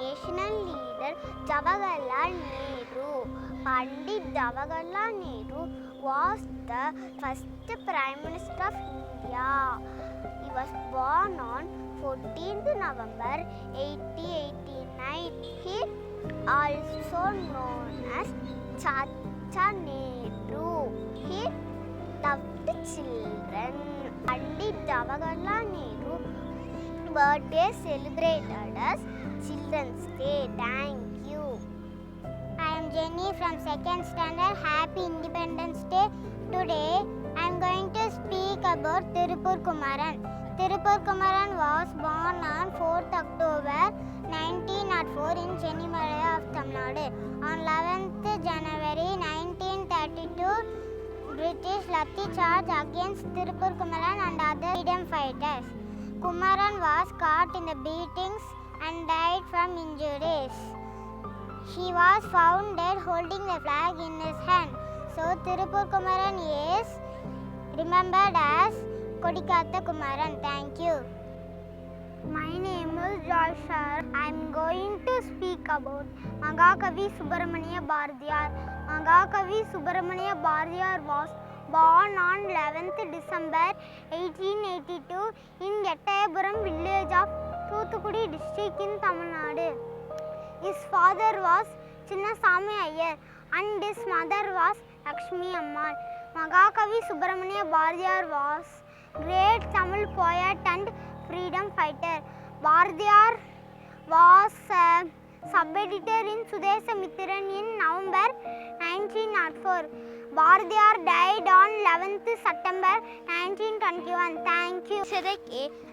national leader Jawaharlal Nehru. Pandit Jawaharlal Nehru was the first Prime Minister of India. He was born on 14th November 1889. He also known as Chacha Nehru. He loved children. Pandit Jawaharlal Nehru birthday celebrated as Children's Day. Thank you. I am Jenny from 2nd standard. Happy Independence Day. Today I am going to speak about Tirupur Kumaran. Tirupur Kumaran was born on 4th October 1904 in Chennaimalai of Tamil Nadu. On 11th January 1932, British lathi charge against Tirupur Kumaran and other freedom fighters. Kumaran was caught in the beatings and died from injuries. He was found dead holding the flag in his hand. So Tirupur Kumaran is remembered as Kodikatha Kumaran. Thank you. My name is Joy Sir. I am going to speak about Mahakavi Subramaniya Bharatiyar. Mahakavi Subramaniya Bharatiyar was born on 11th December 1882 in Ettayapuram village of Thuthukudi district in Tamil Nadu. His father was Chinnasamy Iyer and his mother was Lakshmi Ammal. Mahakavi Subramaniya Bharatiyar was great Tamil poet and freedom fighter. Bharatiyar was sub-editor in Sudeshamithiran in November 1904. Bharatiyar died on 11th September 1921. Thank you.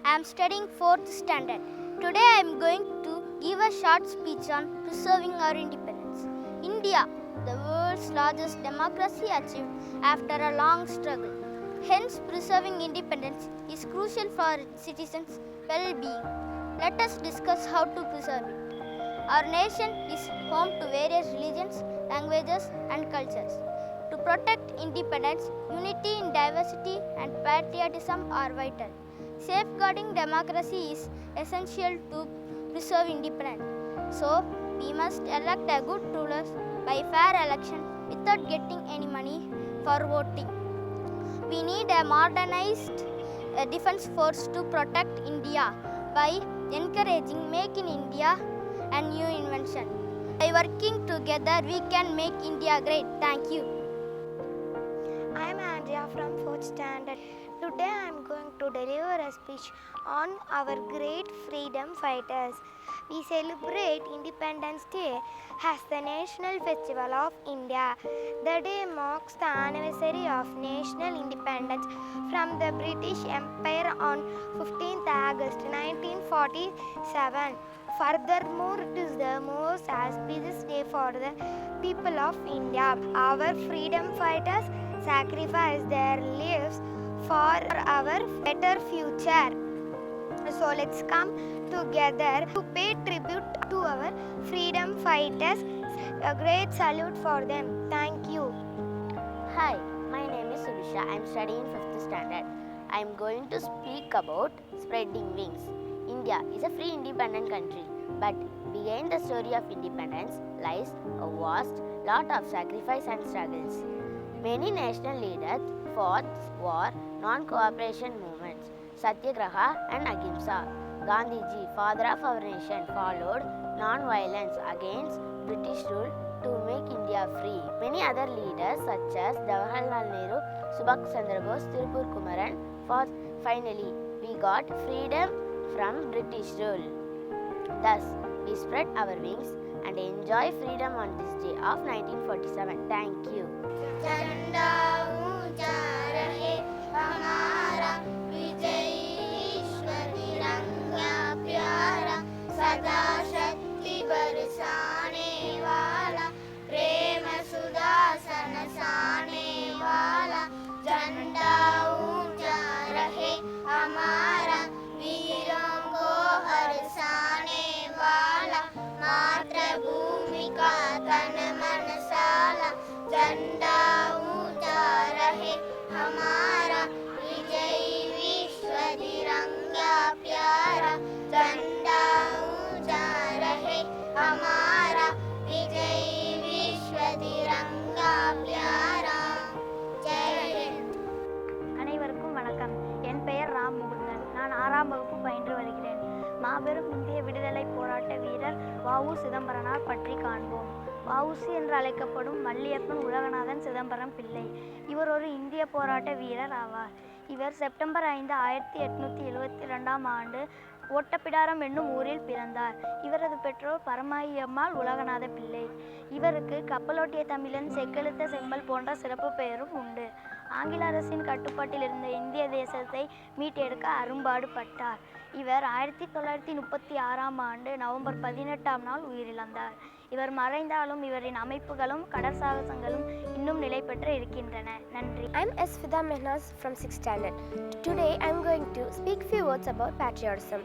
I am studying 4th standard. Today I am going to give a short speech on preserving our independence. India, the world's largest democracy, achieved after a long struggle. Hence, preserving independence is crucial for its citizens' well-being. Let us discuss how to preserve it. Our nation is home to various religions, languages, and cultures. To protect independence, unity in diversity and patriotism are vital. Safeguarding democracy is essential to preserve independence. So, we must elect a good ruler by fair election without getting any money for voting. We need a modernized defense force to protect India by encouraging Make in India and new invention. By working together, we can make India great. Thank you. I am Andrea from 4th standard. Today I am going to deliver a speech on our great freedom fighters. We celebrate Independence Day as the national festival of India. The day marks the anniversary of national independence from the British Empire on 15th August 1947. Furthermore, it is the most auspicious day for the people of India. Our freedom fighters sacrificed their lives for our better future. So let's come together to pay tribute to our freedom fighters. A great salute for them. Thank you. Hi, my name is Subisha. I am studying 5th standard. I am going to speak about spreading wings. India is a free independent country, but behind the story of independence lies a vast lot of sacrifice and struggles. Many national leaders fought war, non-cooperation movements, Satyagraha and Ahimsa. Gandhiji, father of our nation, followed non-violence against British rule to make India free. Many other leaders such as Jawaharlal Nehru, Subhash Chandra Bose, Tirupur Kumaran fought. Finally, we got freedom from British rule. Thus, we spread our wings and enjoy freedom on this day of 1947. Thank you. झंडा ऊंचा रहे हमारा, विजय ईश्वर तिरंगा प्यारा, सदा शक्ति बरसाने वाला, प्रेम सुधा सनसाने वाला। झंडा ऊंचा रहे हमारा, वीरों को हर्षाने वाला, मातृभूमि का तन मन साला। झंडा ऊंचा रहे हमारा, विजयी विश्व तिरंगा प्यारा। झंडा ऊंचा रहे हमारा विजय विश्व तिरंगा प्यारा जय हिंद. அனைவருக்கும் வணக்கம். என் பெயர் ராம் முகுந்தன். நான் 6ஆம் வகுப்பு பயின்று வருகிறேன். மாபெரும் இந்திய விடுதலை போராட்ட வீரர் வ.உ. சிதம்பரனார் பற்றி காண்போம். வ.உ.சி என்று அழைக்கப்படும் வள்ளியப்பன் உலகநாதன் சிதம்பரம் பிள்ளை. இவர் ஒரு இந்திய போராட்ட வீரர் ஆவார். இவர் செப்டம்பர் 5, 1872ஆம் ஆண்டு ஓட்டப்பிடாரம் என்னும் ஊரில் பிறந்தார். இவரது பெற்றோர் பரமாயி அம்மாள் உலகநாத பிள்ளை. இவருக்கு கப்பலோட்டிய தமிழன், செக்கெழுத்த செம்மல் போன்ற சிறப்பு பெயரும் உண்டு. ஆங்கில அரசின் கட்டுப்பாட்டில் இருந்த இந்திய தேசத்தை மீட்டெடுக்க அரும்பாடுபட்டார். இவர் 1936ஆம் ஆண்டு நவம்பர் 18ஆம் நாள் உயிரிழந்தார். இவர் மறைந்தாலும் இவரின் அமைப்புகளும் கடற்சாகசங்களும் இன்னும் நிலை பெற்று இருக்கின்றன. நன்றி. I'm S. Fida Mehnaz from 6th standard. Today I'm going to speak few words about patriotism.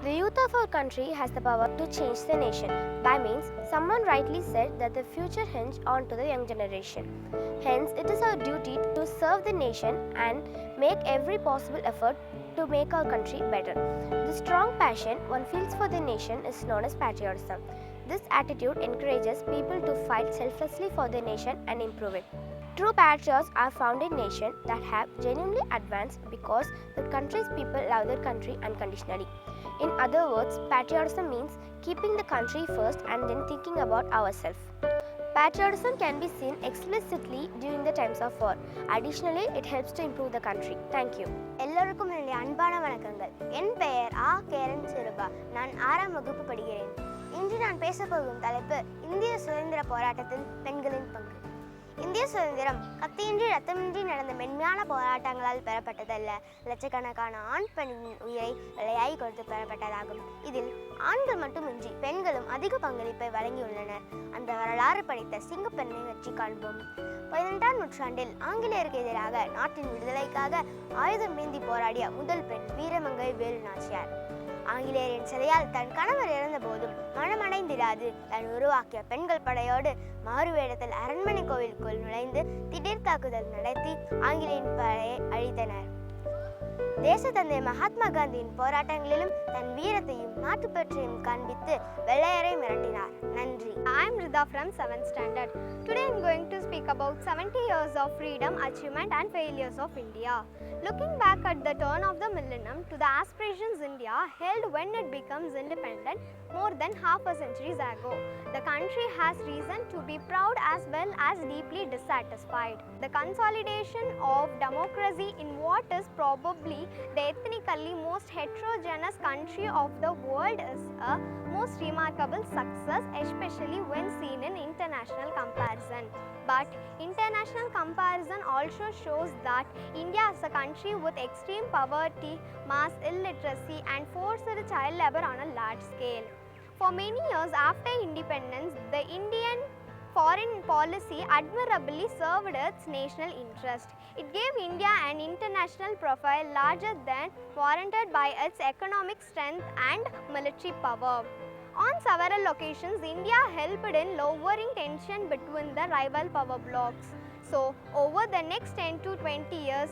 The youth of our country has the power to change the nation. By means, someone rightly said that the future hinges on to the young generation. Hence, it is our duty to serve the nation and make every possible effort to make our country better. The strong passion one feels for the nation is known as patriotism. This attitude encourages people to fight selflessly for the nation and improve it. True patriots are found in nations that have genuinely advanced because the country's people love their country unconditionally. In other words, patriotism means keeping the country first and then thinking about ourselves. Patriotism can be seen explicitly during the times of war. Additionally, it helps to improve the country. Thank you. எல்லோருக்கும் என்னுடைய அன்பான வணக்கங்கள். என் பெயர் ஆ. கேரன் சிறுபா. நான் 6ஆம் வகுப்பு படிக்கிறேன். இன்று நான் பேசப்போகும் தலைப்பு இந்திய சுதந்திர போராட்டத்தில் பெண்களின் பங்கு. இந்திய சுதந்திரம் கத்தியின்றி ரத்தமின்றி நடந்த மென்மையான போராட்டங்களால் பெறப்பட்டதல்ல, லட்சக்கணக்கான ஆண் பெண்ணின் உயிரை விலையாய் கொடுத்து பெறப்பட்டதாகும். இதில் ஆண்கள் மட்டுமின்றி பெண்களும் அதிக பங்களிப்பை வழங்கியுள்ளனர். அந்த வரலாறு படித்த சிங்கப்பெண்ணை வெற்றி காண்போம். 18ஆம் நூற்றாண்டில் ஆங்கிலேயருக்கு எதிராக நாட்டின் விடுதலைக்காக ஆயுதம் ஏந்தி போராடிய முதல் பெண் வீரமங்கை வேலு நாச்சியார். ஆங்கிலேயரின் சிறையால் தன் கணவர் இறந்த போதும் மனமடைந்திராது தன் உருவாக்கிய பெண்கள் படையோடு மாறுவேடத்தில் அரண்மனை கோவிலுக்குள் நுழைந்து திடீர் தாக்குதல் நடத்தி ஆங்கிலேயரின் படையை அழித்தனர். தேசத்தந்தை மகாத்மா காந்தியின் போராட்டங்களிலும் தன் வீரத்தையும் நாட்டுப்பற்றையும் காண்பித்து வெள்ளையரை மிரட்டினார். நன்றி. I am Rida from 7th standard. Today I am going to speak about 70 years of freedom, achievement and failures of India. Looking back at the turn of the millennium to the aspirations India held when it becomes independent more than half a century ago, the country has reason to be proud as well as deeply dissatisfied. The consolidation of democracy in what is probably the ethnically most heterogeneous country of the world is a most remarkable success, especially when seen in international comparison. But international comparison also shows that India is a country with extreme poverty, mass illiteracy and forced child labor on a large scale. For many years after independence, the Indian foreign policy admirably served its national interest. It gave India an international profile larger than warranted by its economic strength and military power. On several occasions, India helped in lowering tension between the rival power blocs. So, over the next 10 to 20 years,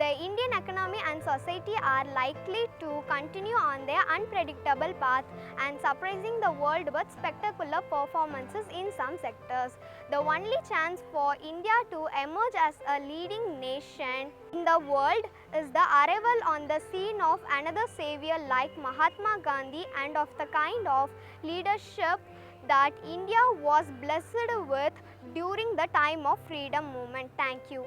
the Indian economy and society are likely to continue on their unpredictable path and surprising the world with spectacular performances in some sectors. The only chance for India to emerge as a leading nation in the world is the arrival on the scene of another savior like Mahatma Gandhi and of the kind of leadership that India was blessed with during the time of freedom movement. Thank you.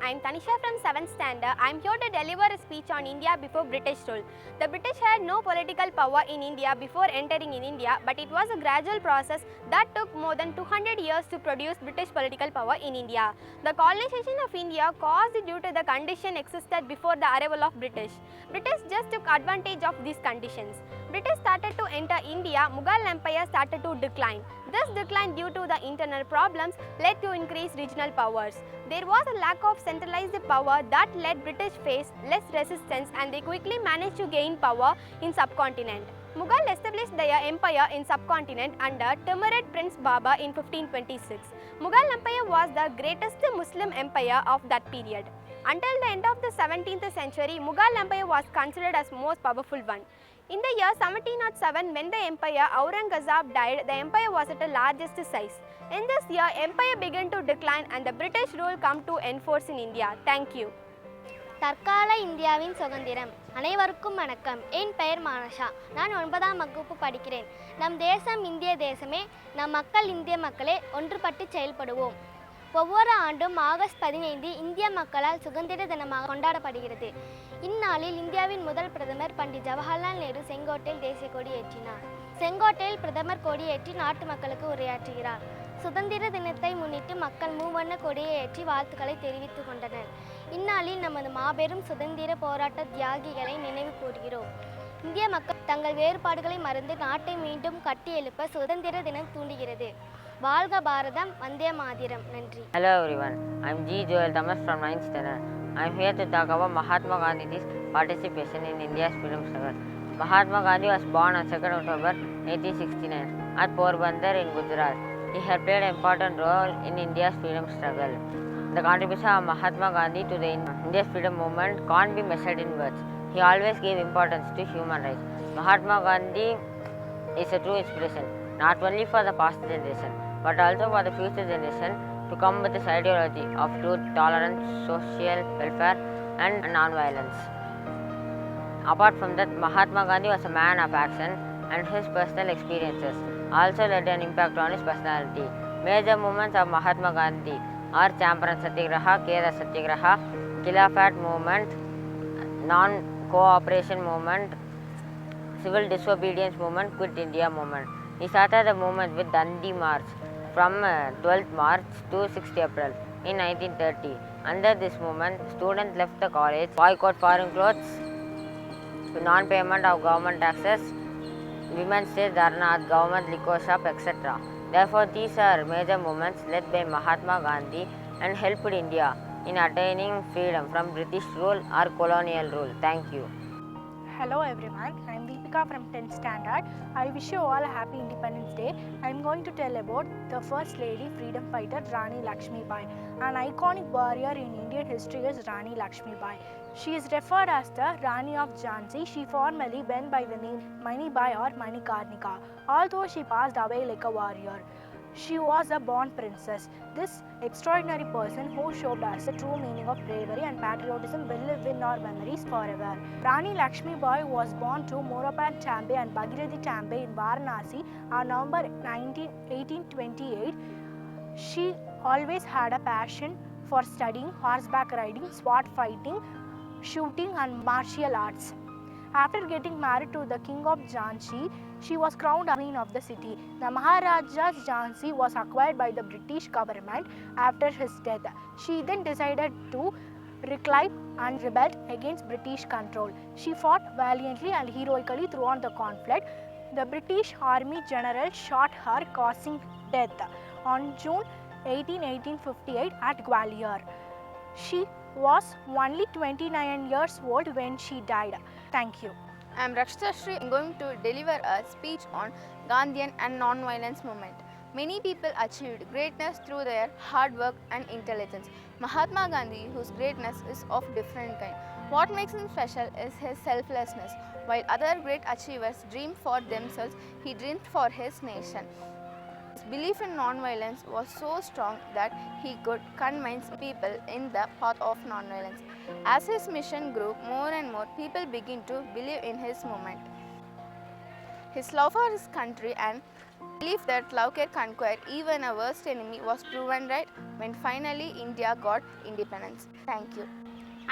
I am Tanisha from 7th standard. I am here to deliver a speech on India before British rule. The British had no political power in India before entering in India, but it was a gradual process that took more than 200 years to produce British political power in India. The colonization of India caused due to the condition existed before the arrival of British. British just took advantage of these conditions. British started to enter India, Mughal Empire started to decline. This decline due to the internal problems led to increased regional powers. There was a lack of centralized power that led British face less resistance and they quickly managed to gain power in subcontinent. Mughal established their empire in subcontinent under Timurid Prince Baba in 1526. Mughal Empire was the greatest Muslim empire of that period. Until the end of the 17th century, Mughal Empire was considered as most powerful one. In the year 1707, when the Emperor Aurangzeb died, the empire was at the largest size. In this year, empire began to decline and the British rule come to enforce in India. Thank you. தற்கால இந்தியாவின் சுதந்திரம். அனைவருக்கும் வணக்கம். என் பெயர் மானஷா. நான் 9ஆம் வகுப்பு படிக்கிறேன். நம் தேசம் இந்திய தேசமே. நம் மக்கள் இந்திய மக்களே. ஒன்றுபட்டு செயல்படுவோம். ஒவ்வொரு ஆண்டும் ஆகஸ்ட் 15 இந்திய மக்களால் சுதந்திர தினமாக கொண்டாடப்படுகிறது. இந்நாளில் இந்தியாவின் முதல் பிரதமர் பண்டிட் ஜவஹர்லால் நேரு செங்கோட்டையில் தேசிய கொடி ஏற்றினார். செங்கோட்டையில் பிரதமர் கொடியேற்றி நாட்டு மக்களுக்கு உரையாற்றுகிறார். சுதந்திர தினத்தை முன்னிட்டு மக்கள் மூவண்ண கொடியை ஏற்றி வாழ்த்துக்களை தெரிவித்துக் கொண்டனர். இந்நாளில் நமது மாபெரும் சுதந்திர போராட்ட தியாகிகளை நினைவு கூறுகிறோம். இந்திய மக்கள் தங்கள் வேறுபாடுகளை மறந்து நாட்டை மீண்டும் கட்டி எழுப்ப சுதந்திர தினம் தூண்டுகிறது. வாழ்க பாரதம், வந்தே மாதிரம். நன்றி. Hello everyone, I am G. Joel Thomas from 9th standard. I am here to talk about Mahatma Gandhi's participation in India's freedom struggle. Mahatma Gandhi was born on 2nd October 1869 at Porbandar in Gujarat. He had played an important role in India's freedom struggle. The contribution of Mahatma Gandhi to the India's freedom movement can't be measured in words. He always gave importance to human rights. Mahatma Gandhi is a true inspiration, not only for the past generation, but also for the future generation to come with this ideology of truth, tolerance, social welfare and non-violence. Apart from that, Mahatma Gandhi was a man of action and his personal experiences also led an impact on his personality. Major movements of Mahatma Gandhi are Champaran Satyagraha, Kera Satyagraha, Khilafat movement, non-cooperation movement, civil disobedience movement, Quit India movement. He started the movement with Dandi March from 12th March to 6th April in 1930. Under this movement, students left the college, boycott foreign clothes, non-payment of government taxes, women's day dharna at government liquor shop, etc. Therefore, these are major movements led by Mahatma Gandhi and helped India in attaining freedom from British rule or colonial rule. Thank you. Hello everyone, I am Deepika from 10th standard. I wish you all a happy Independence Day. I am going to tell about the First Lady Freedom Fighter Rani Lakshmi Bai. An iconic warrior in Indian history is Rani Lakshmi Bai. She is referred as the Rani of Jhansi. She formerly went by the name Mani Bai or Manikarnika, although she passed away like a warrior. She was a born princess. This extraordinary person who showed us the true meaning of bravery and patriotism will live in our memories forever. Rani Lakshmi Bai was born to Morapan Tambe and Bhagirathi Tambe in Varanasi on November 1828. She always had a passion for studying horseback riding, sword fighting, shooting and martial arts. After getting married to the king of Jhansi, she was crowned queen of the city. The Maharaja's Jhansi was acquired by the British government after his death. She then decided to reclaim and rebel against British control. She fought valiantly and heroically throughout the conflict. The British Army general shot her, causing death on June 18, 1858 at Gwalior. She was only 29 years old when she died. Thank you. I am Rakshita Shri. I am going to deliver a speech on Gandhian and non-violence movement. Many people achieved greatness through their hard work and intelligence. Mahatma Gandhi, whose greatness is of different kind. What makes him special is his selflessness. While other great achievers dream for themselves, he dreamed for his nation. His belief in non-violence was so strong that he could convince people in the path of non-violence. As his mission grew, more and more people began to believe in his movement. His love for his country and belief that love can conquer even a worst enemy was proven right when finally India got independence. Thank you.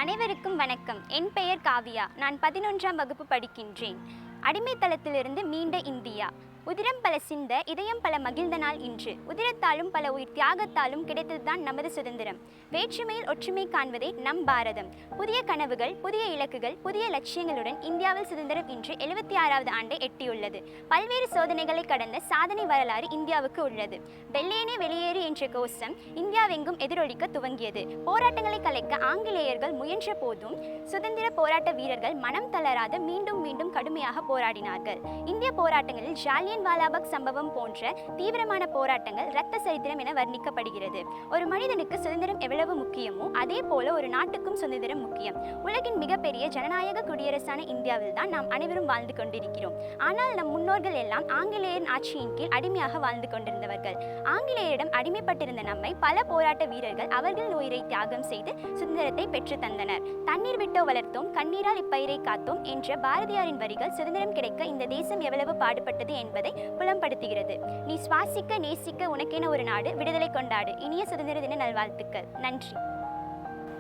அனைவருக்கும் வணக்கம். என் பெயர் காவியா. நான் 11ஆம் வகுப்பு படிக்கின்றேன். அடிமைத்தளத்திலிருந்து மீண்ட India. உதிரம் பல சிந்த இதயம் பல மகிழ்ந்த நாள் இன்று. உதிரத்தாலும் பல உயிர் தியாகத்தாலும் கிடைத்ததுதான் நமது சுதந்திரம். வேற்றுமையில் ஒற்றுமை காண்பதே நம் பாரதம். புதிய கனவுகள், புதிய இலக்குகள், புதிய லட்சியங்களுடன் இந்தியாவில் சுதந்திரம் இன்று 76வது ஆண்டை எட்டியுள்ளது. பல்வேறு சோதனைகளை கடந்த சாதனை வரலாறு இந்தியாவுக்கு உள்ளது. வெள்ளையனே வெளியேறு என்ற கோஷம் இந்தியாவெங்கும் எதிரொலிக்க துவங்கியது. போராட்டங்களை கலைக்க ஆங்கிலேயர்கள் முயன்ற போதும் சுதந்திர போராட்ட வீரர்கள் மனம் தளராத மீண்டும் மீண்டும் கடுமையாக போராடினார்கள். இந்திய போராட்டங்களில் ஜாலியன் ஜாலியன் வாலாபாக் சம்பவம் போன்ற தீவிரமான போராட்டங்கள் இரத்த சரித்திரம் என வர்ணிக்கப்படுகிறது. ஒரு மனிதனுக்கு சுதந்திரம் எவ்வளவு முக்கியமோ அதே போல ஒரு நாட்டுக்கும் சுதந்திரம் முக்கியம். உலகின் மிகப்பெரிய ஜனநாயக குடியரசான இந்தியாவில் தான் நாம் அனைவரும் வாழ்ந்து கொண்டிருக்கிறோம். ஆனால் நம் முன்னோர்கள் எல்லாம் ஆங்கிலேயரின் ஆட்சியின் கீழ் அடிமையாக வாழ்ந்து கொண்டிருந்தவர்கள். ஆங்கிலேயரிடம் அடிமைப்பட்டிருந்த நம்மை பல போராட்ட வீரர்கள் அவர்கள் உயிரை தியாகம் செய்து சுதந்திரத்தை பெற்று தந்தனர். தண்ணீர் விட்டோ வளர்த்தோம், கண்ணீரால் இப்பயிரை காத்தோம் என்ற பாரதியாரின் வரிகள் சுதந்திரம் கிடைக்க இந்த தேசம் எவ்வளவு பாடுபட்டது என்பதை புலம்படுத்துகிறது. நீ சுவாசிக்க நேசிக்க உனக்கென ஒரு நாடு, விடுதலை கொண்டாடு. இனிய சுதந்திர தின நல்வாழ்த்துக்கள். நன்றி.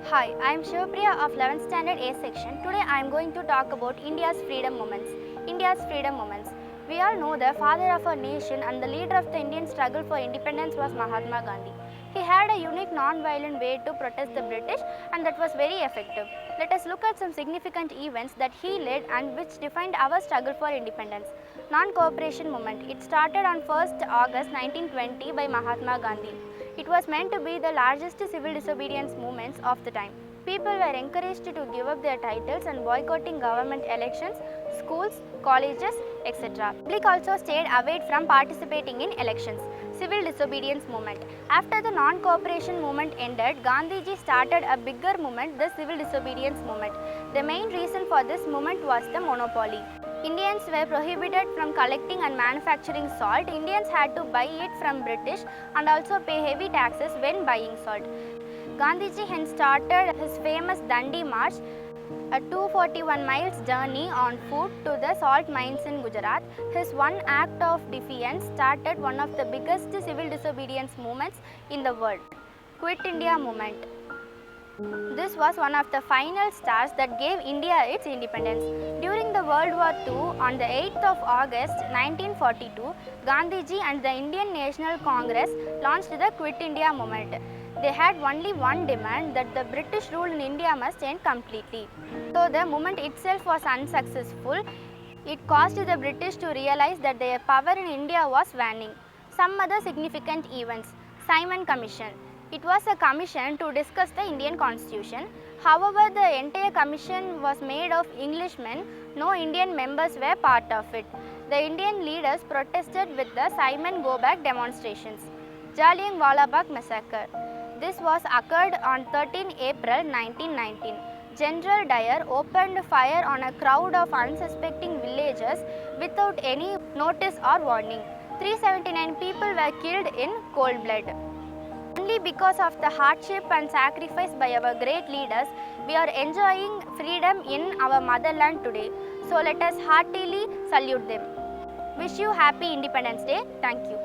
Hi, I am Shivpriya of 11th Standard A section. Today I am going to talk about India's freedom moments. India's freedom moments. We all know the father of our nation and the leader of the Indian struggle for independence was Mahatma Gandhi. He had a unique non-violent way to protest the British, and that was very effective. Let us look at some significant events that he led and which defined our struggle for independence. Non-cooperation movement. It started on 1st August 1920 by Mahatma Gandhi. It was meant to be the largest civil disobedience movements of the time. People were encouraged to give up their titles and boycotting government elections, schools, colleges, etc. Public also stayed away from participating in elections. Civil disobedience movement. After the non-cooperation movement ended, Gandhiji started a bigger movement, the civil disobedience movement. The main reason for this movement was the monopoly. Indians were prohibited from collecting and manufacturing salt. Indians had to buy it from British and also pay heavy taxes when buying salt. Gandhiji hence started his famous Dandi March, a 241 miles journey on foot to the salt mines in Gujarat. His one act of defiance started one of the biggest civil disobedience movements in the world. Quit India movement. This was one of the final stars that gave India its independence. During the World War II, on the 8th of August 1942, Gandhiji and the Indian National Congress launched the Quit India movement. They had only one demand, that the British rule in India must end completely. Though the movement itself was unsuccessful, it caused the British to realize that their power in India was waning. Some other significant events. Simon Commission. It was a commission to discuss the Indian Constitution. However, the entire commission was made of Englishmen. No Indian members were part of it. The Indian leaders protested with the Simon Go Back demonstrations. Jallian Wala-Bagh massacre. This was occurred on 13 April 1919. General Dyer opened fire on a crowd of unsuspecting villagers without any notice or warning. 379 people were killed in cold blood. Only because of the hardship and sacrifice by our great leaders, we are enjoying freedom in our motherland today. So let us heartily salute them. Wish you happy Independence Day. Thank you.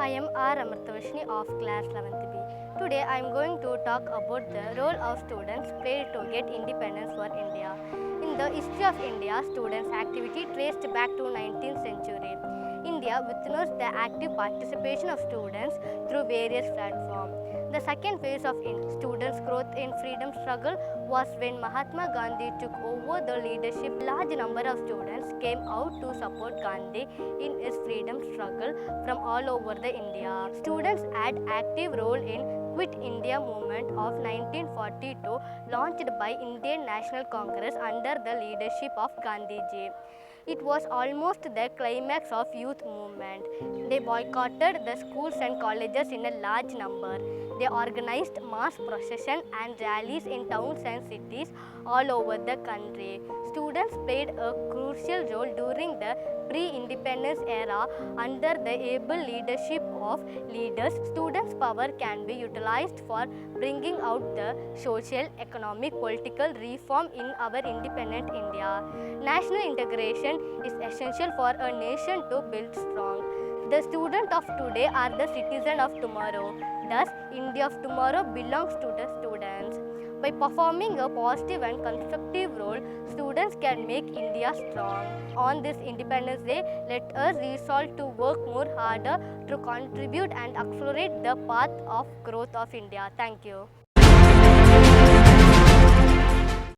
I am R. Amrtavashni of class 11th B. Today I am going to talk about the role of students played to get independence for India. In the history of India, students' activity traced back to 19th century. India witnessed the active participation of students through various platforms. The second phase of students' growth in freedom struggle was when Mahatma Gandhi took over the leadership. Large number of students came out to support Gandhi in his freedom struggle from all over the India. Students had active role in Quit India movement of 1942, launched by Indian National Congress under the leadership of Gandhiji. It was almost the climax of youth movement. They boycotted the schools and colleges in a large number. They organized mass processions and rallies in towns and cities all over the country. Students played a crucial role during the pre-independence era under the able leadership of leaders. Students' power can be utilized for bringing out the social, economic, political reform in our independent India. National integration is essential for a nation to build strong. The students of today are the citizens of tomorrow. Thus, India of tomorrow belongs to the students. By performing a positive and constructive role, students can make India strong. On this Independence Day, let us resolve to work more harder to contribute and accelerate the path of growth of India. Thank you.